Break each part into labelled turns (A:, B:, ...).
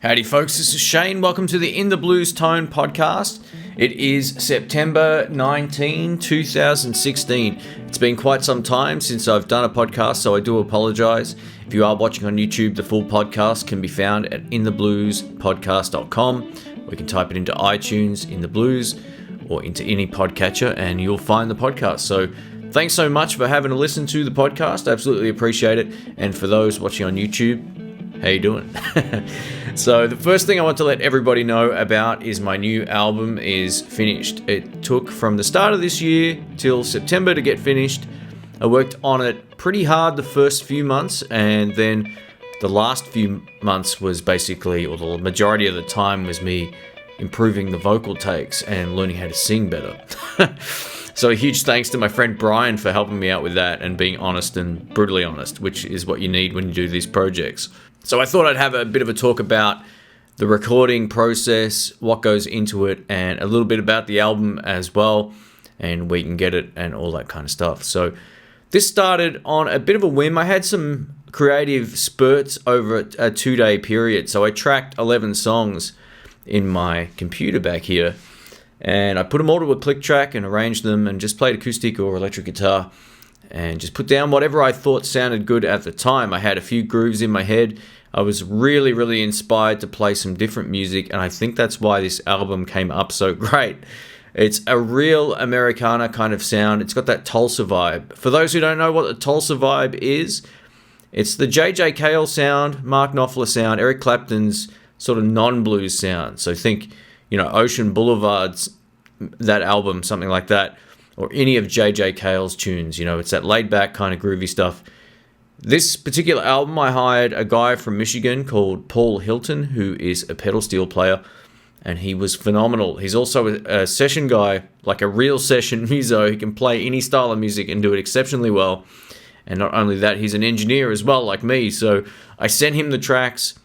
A: Howdy folks, this is Shane. Welcome to the In the Blues Tone podcast. It is September 19, 2016. It's been quite some time since I've done a podcast, so I do apologize. If you are watching on YouTube, the full podcast can be found at inthebluespodcast.com, or you can type it into iTunes, In the Blues, or into any podcatcher, and you'll find the podcast. So thanks so much for having a listen to the podcast. I absolutely appreciate it. And for those watching on YouTube, how you doing? So the first thing I want to let everybody know about is my new album is finished. It took from the start of this year till September to get finished. I worked on it pretty hard the first few months, and then the last few months was basically, or the majority of the time was me improving the vocal takes and learning how to sing better. So a huge thanks to my friend Brian for helping me out with that and being honest and brutally honest, which is what you need when you do these projects. So I thought I'd have a bit of a talk about the recording process, what goes into it, and a little bit about the album as well, and where you can get it and all that kind of stuff. So this started on a bit of a whim. I had some creative spurts over a 2-day period. So I tracked 11 songs in my computer back here, and I put them all to a click track and arranged them and just played acoustic or electric guitar and just put down whatever I thought sounded good at the time. I had a few grooves in my head. I was really inspired to play some different music, and I think that's why this album came up so great. It's a real Americana kind of sound. It's got that Tulsa vibe. For those who don't know what the Tulsa vibe is, it's the Cale sound, Mark Knopfler sound, Eric Clapton's sort of non-blues sound. So think, Ocean Boulevard's, that album, something like that, or any of Cale's tunes. It's that laid-back kind of groovy stuff. This particular album, I hired a guy from Michigan called Paul Hilton, who is a pedal steel player, and he was phenomenal. He's also a session guy, like a real session muso. He can play any style of music and do it exceptionally well. And not only that, he's an engineer as well, like me. So I sent him the tracks,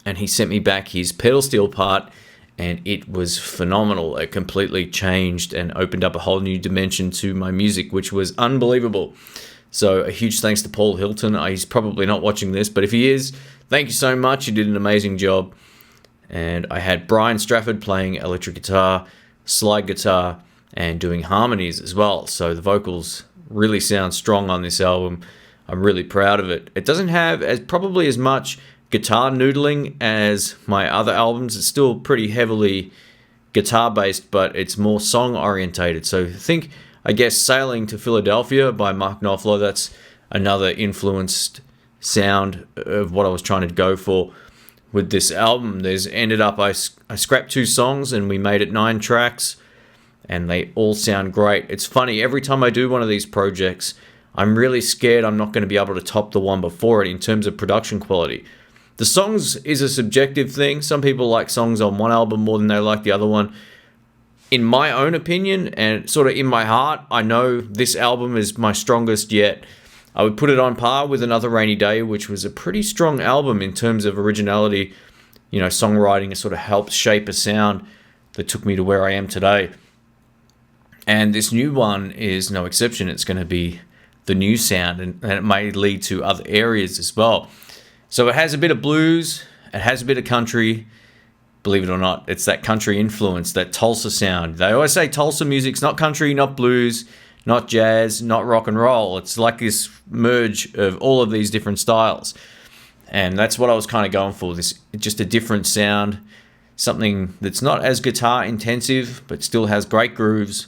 A: and he sent me back his pedal steel part, and it was phenomenal. It completely changed and opened up a whole new dimension to my music, which was unbelievable. So a huge thanks to Paul Hilton. He's probably not watching this, but if he is, thank you so much. You did an amazing job. And I had Brian Strafford playing electric guitar, slide guitar, and doing harmonies as well. So the vocals really sound strong on this album. I'm really proud of it. It doesn't have probably as much guitar noodling as my other albums. It's still pretty heavily guitar based, but it's more song orientated. So think, I guess, Sailing to Philadelphia by Mark Knopfler, that's another influenced sound of what I was trying to go for with this album. I scrapped 2 songs and we made it 9 tracks, and they all sound great. It's funny, every time I do one of these projects, I'm really scared I'm not going to be able to top the one before it in terms of production quality. The songs is a subjective thing. Some people like songs on one album more than they like the other one. In my own opinion, and sort of in my heart, I know this album is my strongest yet. I would put it on par with Another Rainy Day, which was a pretty strong album in terms of originality. Songwriting, it sort of helped shape a sound that took me to where I am today. And this new one is no exception. It's going to be the new sound, and it may lead to other areas as well. So it has a bit of blues, it has a bit of country. Believe it or not, it's that country influence, that Tulsa sound. They always say Tulsa music's not country, not blues, not jazz, not rock and roll. It's like this merge of all of these different styles. And that's what I was kind of going for, this just a different sound, something that's not as guitar intensive, but still has great grooves.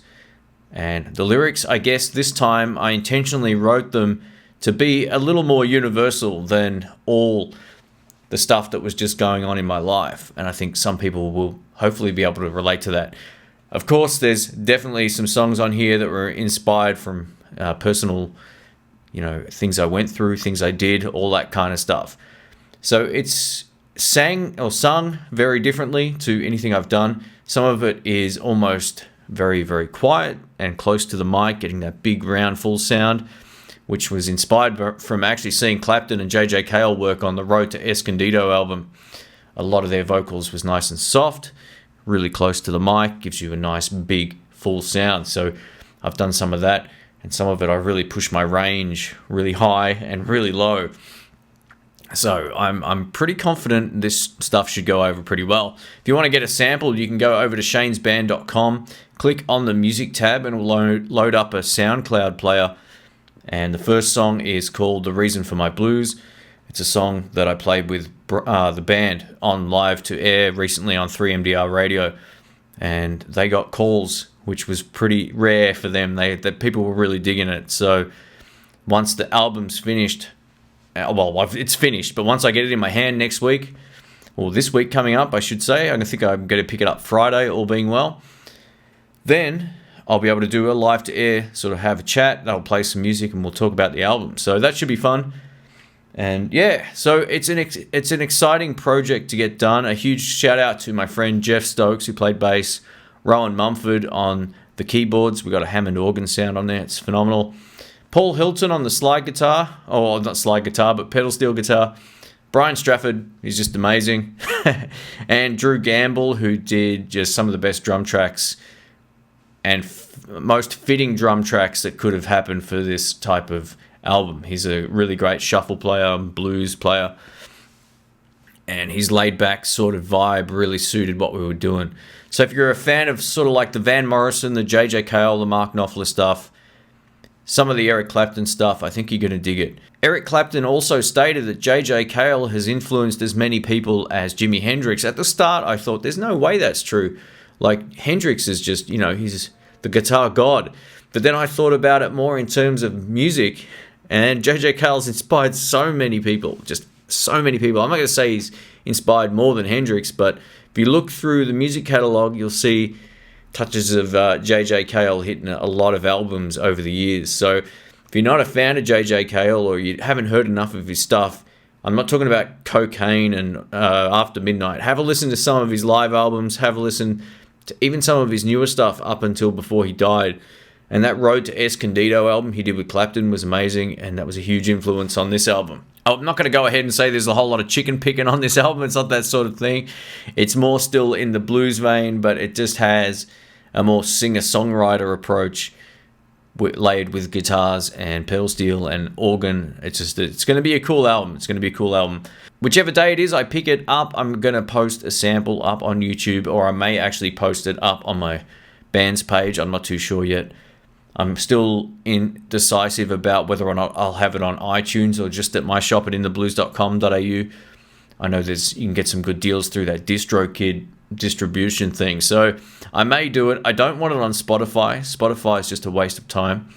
A: And the lyrics, I guess this time I intentionally wrote them to be a little more universal than all the stuff that was just going on in my life. And I think some people will hopefully be able to relate to that. Of course, there's definitely some songs on here that were inspired from personal, things I went through, things I did, all that kind of stuff. So it's sung very differently to anything I've done. Some of it is almost very quiet and close to the mic, getting that big, round, full sound, which was inspired from actually seeing Clapton and Cale work on the Road to Escondido album. A lot of their vocals was nice and soft, really close to the mic, gives you a nice, big, full sound. So I've done some of that, and some of it I really push my range really high and really low. So I'm pretty confident this stuff should go over pretty well. If you want to get a sample, you can go over to shanesband.com, click on the music tab, and it will load up a SoundCloud player. And the first song is called The Reason for My Blues. It's a song that I played with the band on live to air recently on 3MDR radio. And they got calls, which was pretty rare for them. That people were really digging it. So once the album's finished, well, it's finished, but once I get it in my hand next week, or this week coming up, I should say, I think I'm going to pick it up Friday, all being well, then I'll be able to do a live to air, sort of have a chat, they'll play some music, and we'll talk about the album. So that should be fun. And yeah, so it's an exciting project to get done. A huge shout out to my friend Jeff Stokes, who played bass, Rowan Mumford on the keyboards. We got a Hammond organ sound on there, it's phenomenal. Paul Hilton on the slide guitar, or not slide guitar, but pedal steel guitar. Brian Strafford, he's just amazing. And Drew Gamble, who did just some of the best drum tracks and most fitting drum tracks that could have happened for this type of album. He's a really great shuffle player, blues player, and his laid back sort of vibe really suited what we were doing. So if you're a fan of sort of like the Van Morrison, the JJ Cale, the Mark Knopfler stuff, some of the Eric Clapton stuff, I think you're going to dig it. Eric Clapton also stated that JJ Cale has influenced as many people as Jimi Hendrix. At the start, I thought, there's no way that's true. Like, Hendrix is just, he's the guitar god. But then I thought about it more in terms of music, and JJ Cale's inspired so many people, just so many people. I'm not going to say he's inspired more than Hendrix, but if you look through the music catalogue, you'll see touches of JJ Cale hitting a lot of albums over the years. So if you're not a fan of JJ Cale, or you haven't heard enough of his stuff, I'm not talking about Cocaine and After Midnight. Have a listen to some of his live albums. Have a listen to even some of his newer stuff up until before he died. And that Road to Escondido album he did with Clapton was amazing, and that was a huge influence on this album. I'm not going to go ahead and say there's a whole lot of chicken picking on this album. It's not that sort of thing. It's more still in the blues vein, but it just has a more singer-songwriter approach layered with guitars and pedal steel and organ. It's going to be a cool album. It's going to be a cool album. Whichever day it is I pick it up, I'm going to post a sample up on YouTube, or I may actually post it up on my band's page. I'm not too sure yet. I'm still indecisive about whether or not I'll have it on iTunes or just at my shop at intheblues.com.au. I know you can get some good deals through that DistroKid distribution thing. So I may do it. I don't want it on Spotify. Spotify is just a waste of time.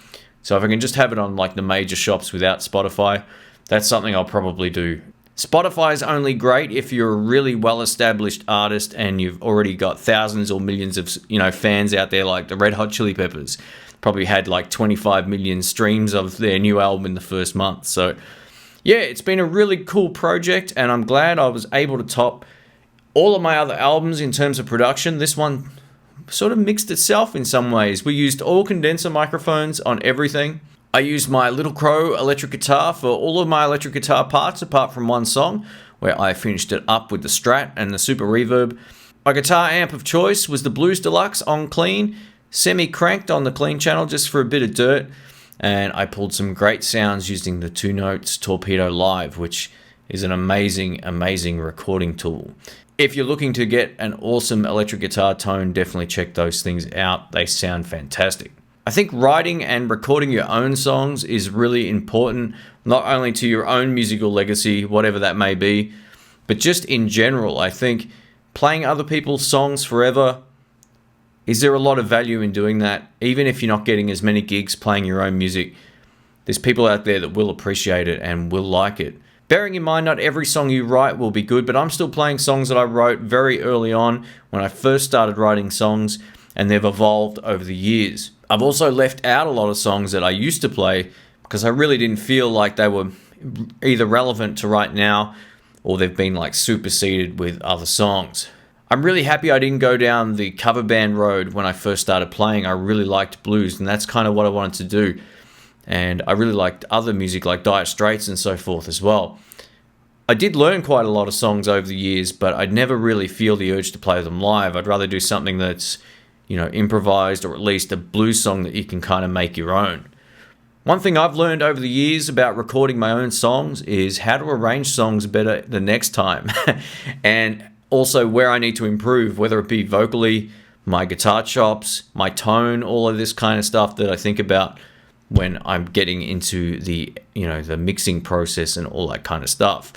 A: So if I can just have it on like the major shops without Spotify, that's something I'll probably do. Spotify is only great if you're a really well-established artist and you've already got thousands or millions of fans out there, like the Red Hot Chili Peppers. Probably had like 25 million streams of their new album in the first month. So yeah, it's been a really cool project, and I'm glad I was able to top all of my other albums in terms of production. This one sort of mixed itself in some ways. We used all condenser microphones on everything. I used my Little Crow electric guitar for all of my electric guitar parts, apart from one song where I finished it up with the Strat and the Super Reverb. My guitar amp of choice was the Blues Deluxe on clean, semi-cranked on the clean channel just for a bit of dirt, and I pulled some great sounds using the 2 Notes Torpedo Live, which is an amazing recording tool. If you're looking to get an awesome electric guitar tone, definitely check those things out. They sound fantastic. I think writing and recording your own songs is really important, not only to your own musical legacy, whatever that may be, but just in general. I think playing other people's songs forever, is there a lot of value in doing that? Even if you're not getting as many gigs playing your own music, there's people out there that will appreciate it and will like it. Bearing in mind, not every song you write will be good, but I'm still playing songs that I wrote very early on when I first started writing songs, and they've evolved over the years. I've also left out a lot of songs that I used to play because I really didn't feel like they were either relevant to right now, or they've been like superseded with other songs. I'm really happy I didn't go down the cover band road when I first started playing. I really liked blues, and that's kind of what I wanted to do. And I really liked other music like Dire Straits and so forth as well. I did learn quite a lot of songs over the years, but I'd never really feel the urge to play them live. I'd rather do something that's, improvised, or at least a blues song that you can kind of make your own. One thing I've learned over the years about recording my own songs is how to arrange songs better the next time. And also where I need to improve, whether it be vocally, my guitar chops, my tone, all of this kind of stuff that I think about when I'm getting into the mixing process and all that kind of stuff.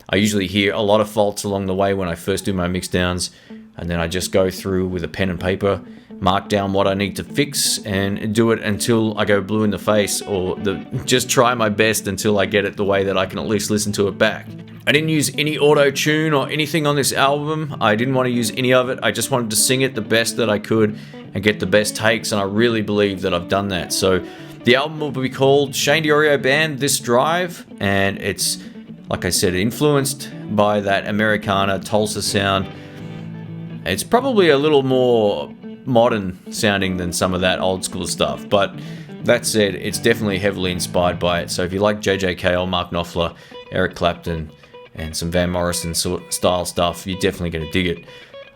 A: I usually hear a lot of faults along the way when I first do my mix downs, and then I just go through with a pen and paper, mark down what I need to fix, and do it until I go blue in the face, or just try my best until I get it the way that I can at least listen to it back. I didn't use any auto-tune or anything on this album. I didn't want to use any of it. I just wanted to sing it the best that I could and get the best takes, and I really believe that I've done that. So the album will be called Shane DiOrio Band This Drive, and it's, like I said, influenced by that Americana Tulsa sound. It's probably a little more modern sounding than some of that old school stuff, but that said, it's definitely heavily inspired by it. So if you like JJ Cale, Mark Knopfler, Eric Clapton, and some Van Morrison style stuff, you're definitely going to dig it.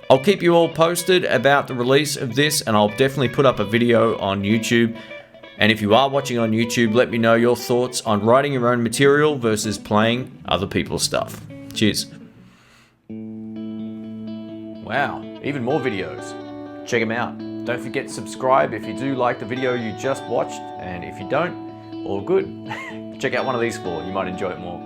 A: I'll keep you all posted about the release of this, and I'll definitely put up a video on YouTube. And if you are watching on YouTube, let me know your thoughts on writing your own material versus playing other people's stuff. Cheers. Wow, even more videos. Check them out. Don't forget to subscribe if you do like the video you just watched, and if you don't, all good. Check out one of these four, you might enjoy it more.